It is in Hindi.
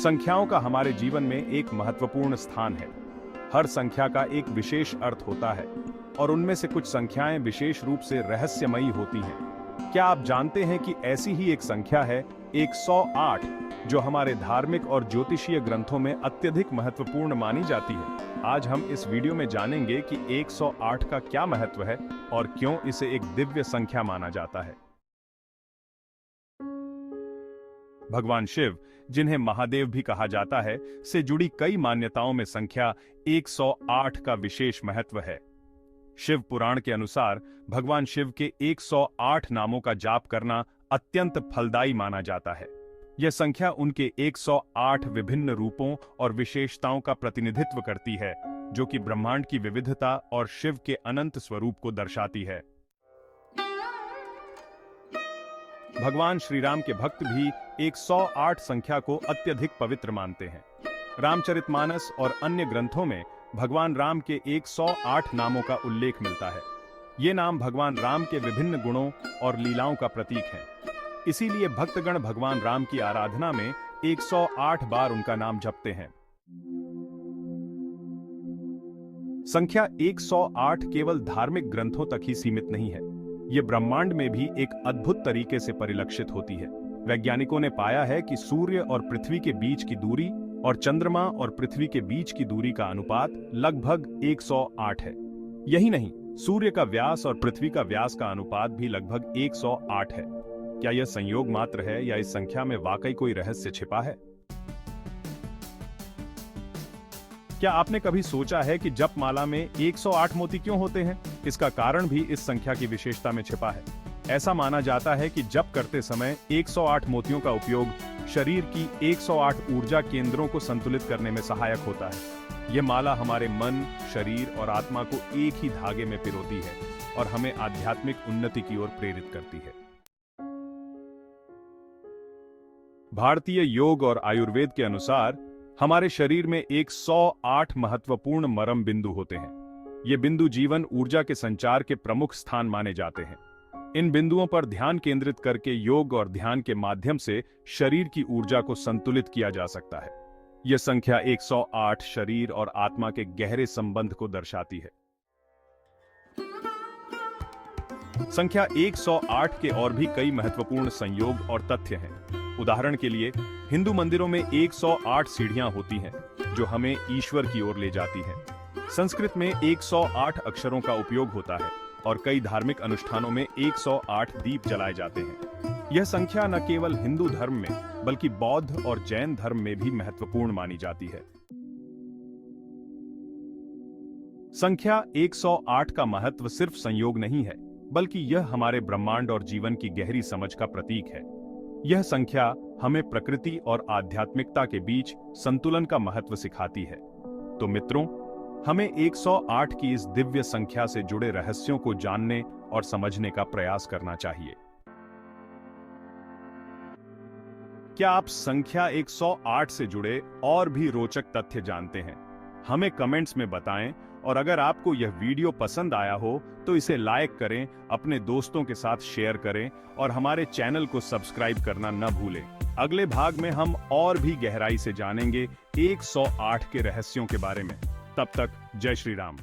संख्याओं का हमारे जीवन में एक महत्वपूर्ण स्थान है। हर संख्या का एक विशेष अर्थ होता है और उनमें से कुछ संख्याएं विशेष रूप से रहस्यमयी होती हैं। क्या आप जानते हैं कि ऐसी ही एक संख्या है 108, जो हमारे धार्मिक और ज्योतिषीय ग्रंथों में अत्यधिक महत्वपूर्ण मानी जाती है। आज हम इस वीडियो में जानेंगे कि 108 का क्या महत्व है और क्यों इसे एक दिव्य संख्या माना जाता है। भगवान शिव, जिन्हें महादेव भी कहा जाता है, से जुड़ी कई मान्यताओं में संख्या 108 का विशेष महत्व है। शिव पुराण के अनुसार भगवान शिव के 108 नामों का जाप करना अत्यंत फलदायी माना जाता है। यह संख्या उनके 108 विभिन्न रूपों और विशेषताओं का प्रतिनिधित्व करती है, जो कि ब्रह्मांड की विविधता और शिव के अनंत स्वरूप को दर्शाती है। भगवान श्री राम के भक्त भी 108 संख्या को अत्यधिक पवित्र मानते हैं। रामचरितमानस और अन्य ग्रंथों में भगवान राम के 108 नामों का उल्लेख मिलता है। ये नाम भगवान राम के विभिन्न गुणों और लीलाओं का प्रतीक हैं। इसीलिए भक्तगण भगवान राम की आराधना में 108 बार उनका नाम जपते हैं। संख्या 108 केवल धार्मिक ग्रंथों तक ही सीमित नहीं है। ये ब्रह्मांड में भी एक अद्भुत तरीके से परिलक्षित होती है। वैज्ञानिकों ने पाया है कि सूर्य और पृथ्वी के बीच की दूरी और चंद्रमा और पृथ्वी के बीच की दूरी का अनुपात लगभग 108 है। यही नहीं, सूर्य का व्यास और पृथ्वी का व्यास का अनुपात भी लगभग 108 है। क्या यह संयोग मात्र है या इस संख्या में वाकई कोई रहस्य छिपा है? क्या आपने कभी सोचा है कि जपमाला में 108 मोती क्यों होते हैं? इसका कारण भी इस संख्या की विशेषता में छिपा है। ऐसा माना जाता है कि जप करते समय 108 मोतियों का उपयोग शरीर की 108 ऊर्जा केंद्रों को संतुलित करने में सहायक होता है। यह माला हमारे मन, शरीर और आत्मा को एक ही धागे में पिरोती है और हमें आध्यात्मिक उन्नति की ओर प्रेरित करती है। भारतीय योग और आयुर्वेद के अनुसार हमारे शरीर में 108 महत्वपूर्ण मरम बिंदु होते हैं। ये बिंदु जीवन ऊर्जा के संचार के प्रमुख स्थान माने जाते हैं। इन बिंदुओं पर ध्यान केंद्रित करके योग और ध्यान के माध्यम से शरीर की ऊर्जा को संतुलित किया जा सकता है। यह संख्या 108 शरीर और आत्मा के गहरे संबंध को दर्शाती है। संख्या 108 के और भी कई महत्वपूर्ण संयोग और तथ्य हैं। उदाहरण के लिए, हिंदू मंदिरों में 108 सीढ़ियां होती हैं, जो हमें ईश्वर की ओर ले जाती हैं। संस्कृत में 108 अक्षरों का उपयोग होता है और कई धार्मिक अनुष्ठानों में 108 दीप जलाए जाते हैं। यह संख्या न केवल हिंदू धर्म में बल्कि बौद्ध और जैन धर्म में भी महत्वपूर्ण मानी जाती है। संख्या 108 का महत्व सिर्फ संयोग नहीं है, बल्कि यह हमारे ब्रह्मांड और जीवन की गहरी समझ का प्रतीक है। यह संख्या हमें प्रकृति और आध्यात्मिकता के बीच संतुलन का महत्व सिखाती है। तो मित्रों, हमें 108 की इस दिव्य संख्या से जुड़े रहस्यों को जानने और समझने का प्रयास करना चाहिए। क्या आप संख्या 108 से जुड़े और भी रोचक तथ्य जानते हैं? हमें कमेंट्स में बताएं और अगर आपको यह वीडियो पसंद आया हो तो इसे लाइक करें, अपने दोस्तों के साथ शेयर करें और हमारे चैनल को सब्सक्राइब करना न भूलें। अगले भाग में हम और भी गहराई से जानेंगे 108 के रहस्यों के बारे में। तब तक जय श्री राम।